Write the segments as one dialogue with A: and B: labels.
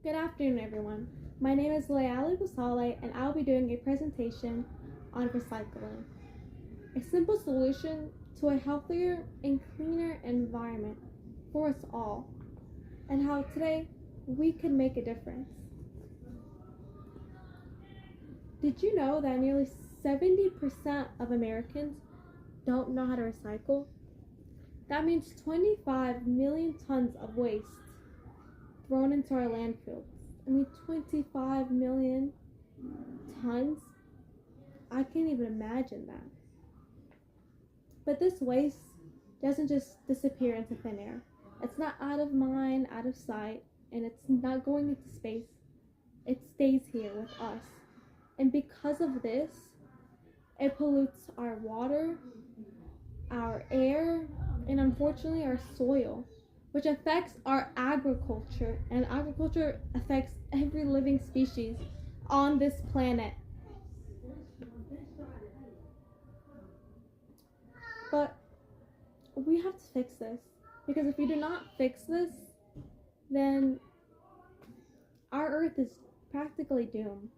A: Good afternoon, everyone. My name is Layali Busale, and I'll be doing a presentation on recycling, a simple solution to a healthier and cleaner environment for us all, and how today we can make a difference. Did you know that nearly 70% of Americans don't know how to recycle? That means 25 million tons of waste thrown into our landfills. 25 million tons? I can't even imagine that. But this waste doesn't just disappear into thin air. It's not out of mind, out of sight, and it's not going into space. It stays here with us. And because of this, it pollutes our water, our air, and unfortunately our soil, which affects our agriculture, and agriculture affects every living species on this planet. But we have to fix this, because if we do not fix this, then our earth is practically doomed.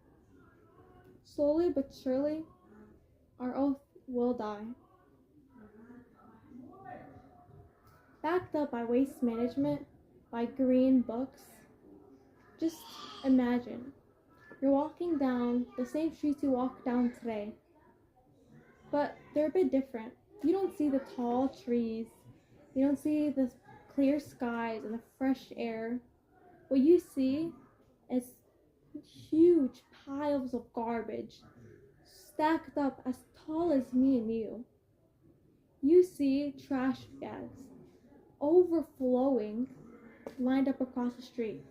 A: Slowly but surely, our earth will die. Backed up by waste management, by green books, just imagine you're walking down the same streets you walk down today, but they're a bit different. You don't see the tall trees, you don't see the clear skies and the fresh air. What you see is huge piles of garbage stacked up as tall as me and you. You see trash bags overflowing lined up across the street.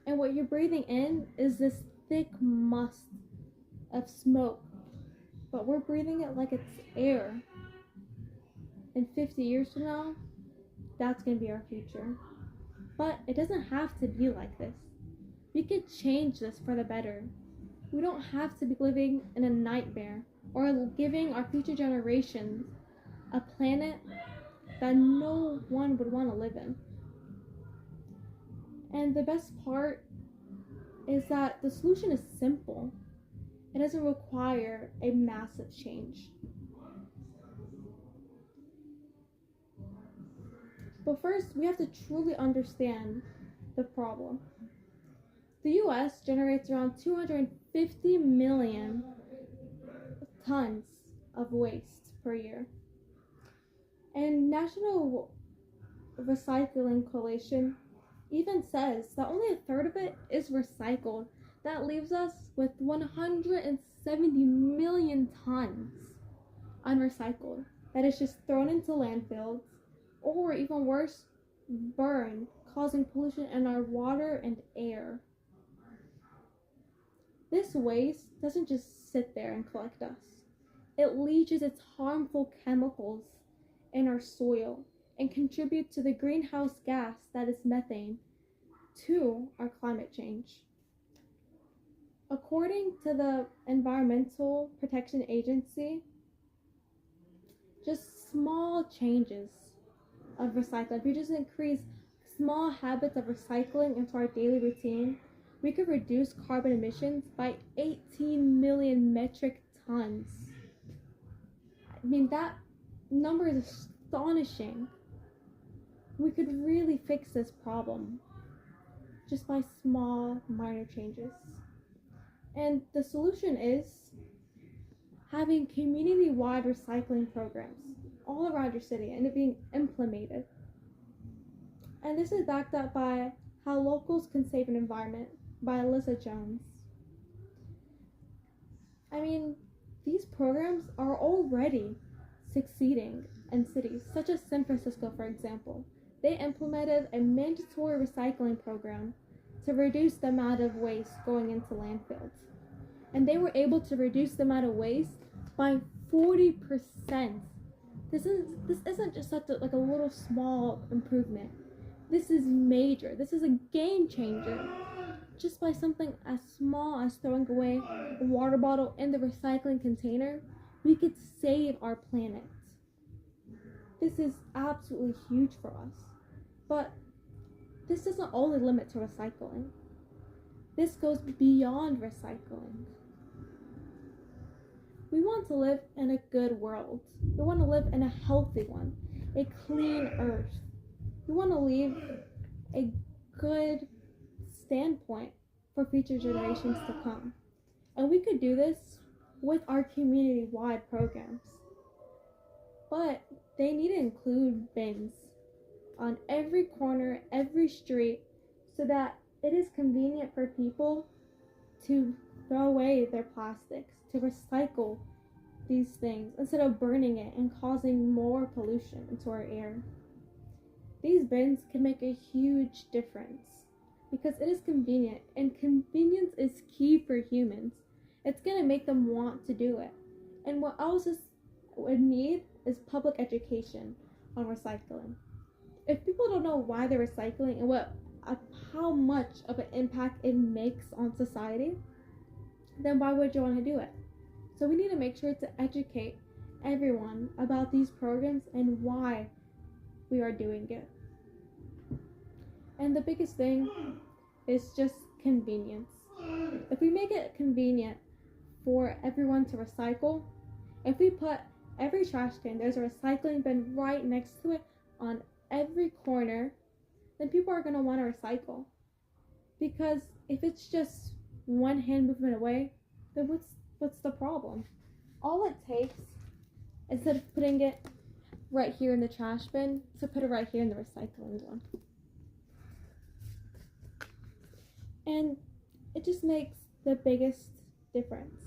A: And what you're breathing in is this thick must of smoke, but we're breathing it like it's air. In 50 years from now, that's going to be our future. But it doesn't have to be like this. We could change this for the better. We don't have to be living in a nightmare or giving our future generations a planet that no one would want to live in. And the best part is that the solution is simple. It doesn't require a massive change. But first, we have to truly understand the problem. The US generates around 250 million tons of waste per year. And National Recycling Coalition even says that only a third of it is recycled. That leaves us with 170 million tons unrecycled that is just thrown into landfills, or even worse, burned, causing pollution in our water and air. This waste doesn't just sit there and collect dust. It leaches its harmful chemicals in our soil and contribute to the greenhouse gas that is methane to our climate change. According to the Environmental Protection Agency, just small changes of recycling, if we just increase small habits of recycling into our daily routine, we could reduce carbon emissions by 18 million metric tons. That number is astonishing. We could really fix this problem just by small, minor changes. And the solution is having community-wide recycling programs all around your city and it being implemented. And this is backed up by How Locals Can Save an Environment by Alyssa Jones. These programs are already succeeding in cities such as San Francisco, for example. They implemented a mandatory recycling program to reduce the amount of waste going into landfills. And they were able to reduce the amount of waste by 40%. This isn't just such a little small improvement. This is major. This is a game changer. Just by something as small as throwing away a water bottle in the recycling container, we could save our planet. This is absolutely huge for us. But this doesn't only limit to recycling. This goes beyond recycling. We want to live in a good world. We want to live in a healthy one, a clean earth. We want to leave a good standpoint for future generations to come. And we could do this with our community-wide programs. But they need to include bins on every corner, every street, so that it is convenient for people to throw away their plastics, to recycle these things instead of burning it and causing more pollution into our air. These bins can make a huge difference because it is convenient, and convenience is key for humans. It's going to make them want to do it. And what else would need is public education on recycling. If people don't know why they're recycling and how much of an impact it makes on society, then why would you want to do it? So we need to make sure to educate everyone about these programs and why we are doing it. And the biggest thing is just convenience. If we make it convenient for everyone to recycle, if we put every trash can, there's a recycling bin right next to it on every corner, then people are going to want to recycle. Because if it's just one hand movement away, then what's the problem? All it takes, instead of putting it right here in the trash bin, is to put it right here in the recycling one. And it just makes the biggest difference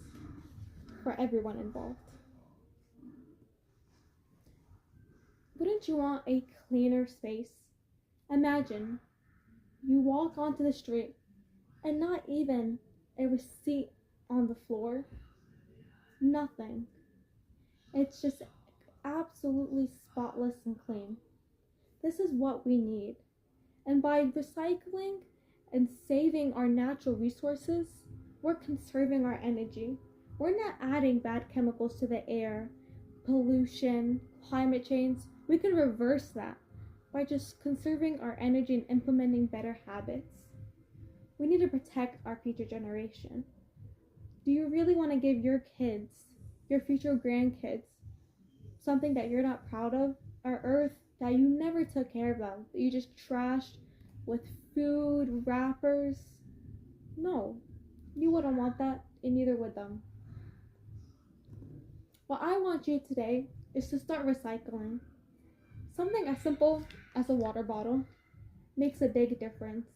A: for everyone involved. Wouldn't you want a cleaner space? Imagine you walk onto the street and not even a receipt on the floor. Nothing. It's just absolutely spotless and clean. This is what we need. And by recycling and saving our natural resources, we're conserving our energy. We're not adding bad chemicals to the air, pollution, climate change. We can reverse that by just conserving our energy and implementing better habits. We need to protect our future generation. Do you really want to give your kids, your future grandkids, something that you're not proud of? Our earth that you never took care of them, that you just trashed with food, wrappers? No, you wouldn't want that, and neither would them. What I want you today is to start recycling. Something as simple as a water bottle makes a big difference.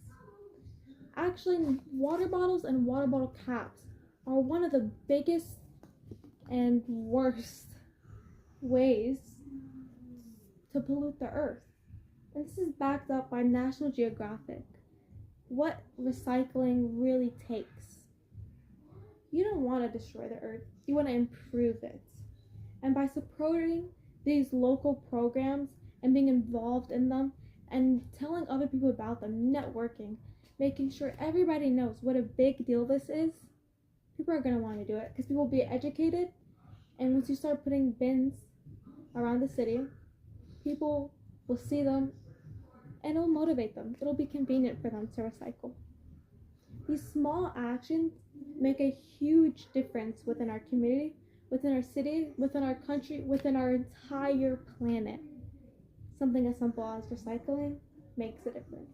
A: Actually, water bottles and water bottle caps are one of the biggest and worst ways to pollute the earth. And this is backed up by National Geographic. What recycling really takes. You don't want to destroy the earth. You want to improve it. And by supporting these local programs and being involved in them and telling other people about them, networking, making sure everybody knows what a big deal this is, people are going to want to do it because people will be educated. And once you start putting bins around the city, people will see them and it'll motivate them. It'll be convenient for them to recycle. These small actions make a huge difference within our community, within our city, within our country, within our entire planet. Something as simple as recycling makes a difference.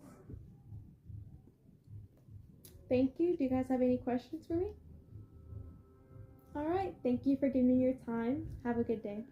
A: Thank you. Do you guys have any questions for me? All right. Thank you for giving me your time. Have a good day.